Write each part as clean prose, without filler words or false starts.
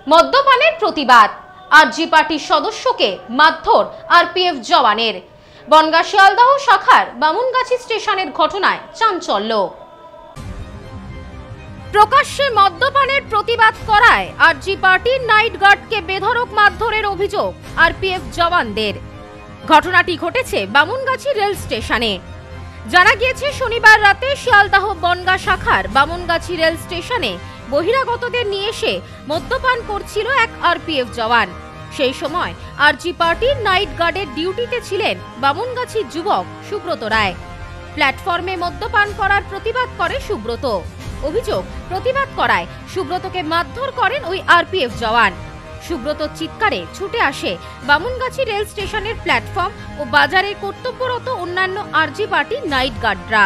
মদ্যপানের প্রতিবাদ, আরজি পার্টির সদস্যকে মারধর আরপিএফ জওয়ানের। বনগাঁ শিয়ালদহ শাখার বামুনগাছি স্টেশনের ঘটনায় চাঞ্চল্য। প্রকাশ্যে মদ্যপানের প্রতিবাদ করায় আরজি পার্টির নাইট গার্ডকে বেধড়ক মারধরের অভিযোগ আরপিএফ জওয়ানদের। ঘটনাটি ঘটেছে বামুনগাছি রেল স্টেশনে। জানা গিয়েছে, শনিবার রাতে শিয়ালদহ বনগাঁ শাখার বামুনগাছি রেল স্টেশনে বহিরাগতদের নিয়ে এসে মদ্যপান করছিল এক আরপিএফ জওয়ান। সেই সময় আরজি পার্টির নাইট গার্ডের ডিউটিতে ছিলেন বামুনগাছি যুবক সুব্রত রায়। প্ল্যাটফর্মে মদ্যপান করার প্রতিবাদ করে সুব্রত। অভিযোগ, প্রতিবাদ করায় সুব্রতকে মারধর করেন ওই আরপিএফ জওয়ান। সুব্রত চিৎকারে ছুটে আসে বামুনগাছি রেল স্টেশনের প্ল্যাটফর্ম ও বাজারে কর্তব্যরত অন্যান্য আরজি পার্টির নাইট গার্ডরা।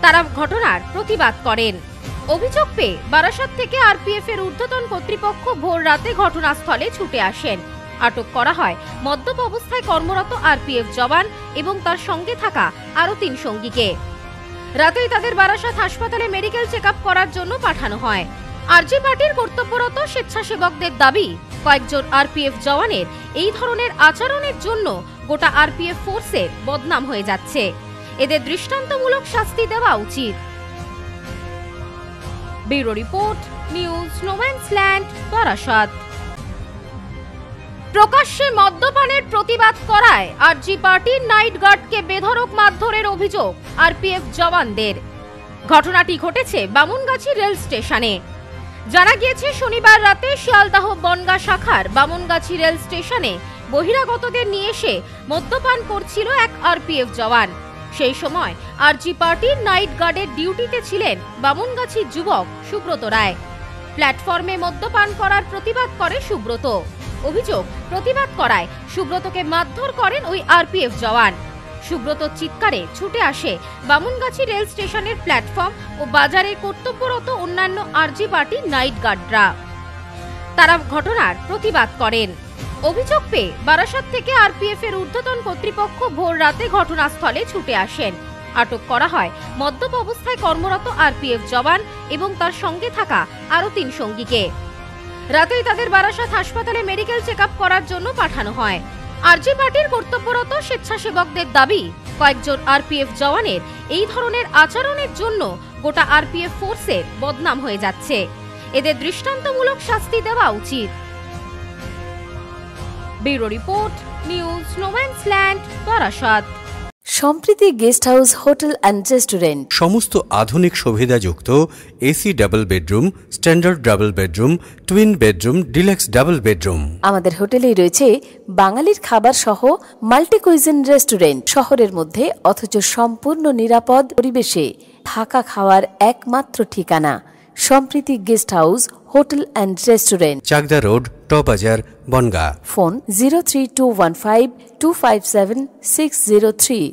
তারা ঘটনার প্রতিবাদ করেন। অভিযোগ পেয়ে বারাসাত থেকে আরপিএফ এর ঊর্ধ্বতন কর্তৃপক্ষ ভোর রাতে ঘটনাস্থলে ছুটে আসেন। আটক করা হয় মদ্যপ অবস্থায় কর্মরত আরপিএফ জওয়ান এবং তার সঙ্গে থাকা আরো 3 সঙ্গীকে। রাতেই তাদের বারাসাত হাসপাতালে মেডিকেল চেকআপ করার জন্য পাঠানো হয়। আরজি পার্টির কর্তব্যরত স্বেচ্ছাসেবকদের দাবি, কয়েকজন আরপিএফ জওয়ানের এই ধরনের আচরণের জন্য গোটা আরপিএফ ফোর্সের বদনাম হয়ে যাচ্ছে। এদের দৃষ্টান্তমূলক শাস্তি দেওয়া উচিত। Bureau report, news no man's land, Barasat. প্রকাশ্যে মদ্যপানের প্রতিবাদ করায় আরজি পার্টির নাইট গার্ডকে বেধড়ক মারধরের অভিযোগ আরপিএফ জওয়ানদের। ঘটনাটি ঘটেছে বামুনগাছি রেল স্টেশনে। জানা গিয়েছে, শনিবার রাতে শিয়ালদহ বনগাঁ শাখার বামুনগাছি রেল স্টেশনে বহিরাগতদের নিয়ে এসে মদ্যপান করছিল এক আরপিএফ জওয়ান। সেই সময় আরজি পার্টির নাইট গার্ডের ডিউটিতে ছিলেন বামুনগাছি যুবক সুব্রত রায়। প্ল্যাটফর্মে মদ্যপান করার প্রতিবাদ করে সুব্রত। অভিযোগ, প্রতিবাদ করায় সুব্রতকে মারধর করেন ওই আরপিএফ জওয়ান। সুব্রত চিৎকারে ছুটে আসে বামুনগাছি রেল স্টেশনের প্ল্যাটফর্ম ও বাজারে কর্তব্যরত অন্যান্য আরজি পার্টির নাইট গার্ডরা। তারা ঘটনার প্রতিবাদ করেন। অভিযোগ পেয়ে বারাসাত থেকে আরপিএফ এর ঊর্ধ্বতন কর্তৃপক্ষ ভোর রাতে ঘটনাস্থলে ছুটে আসেন। আটক করা হয় মদ্যপ অবস্থায় কর্মরত আরপিএফ জওয়ান এবং তার সঙ্গে থাকা আরো 3 সঙ্গীকে। রাতেই তাদের বারাসাত হাসপাতালে মেডিকেল চেকআপ করার জন্য পাঠানো হয়। আরজি পার্টির কর্তব্যরত স্বেচ্ছাসেবকদের দাবি, কয়েকজন আরপিএফ জওয়ানের এই ধরনের আচরণের জন্য গোটা আরপিএফ ফোর্সের বদনাম হয়ে যাচ্ছে। এদের দৃষ্টান্তমূলক শাস্তি দেওয়া উচিত। Bureau report, news no man's land, Barasat. Sampriti guest house hotel and restaurant. সমস্ত আধুনিক সুবিধাযুক্ত AC double bedroom, standard double bedroom, twin bedroom, deluxe double bedroom. আমাদের হোটেলেই রয়েছে বাঙালির খাবার সহ মাল্টি কুইজিন রেস্টুরেন্ট। শহরের মধ্যে অথচ সম্পূর্ণ নিরাপদ পরিবেশে থাকা খাওয়ার একমাত্র ঠিকানা Sampriti guest house hotel and restaurant, Chakdah road, টবাজার, বনগাঁ। ফোন 03215257603।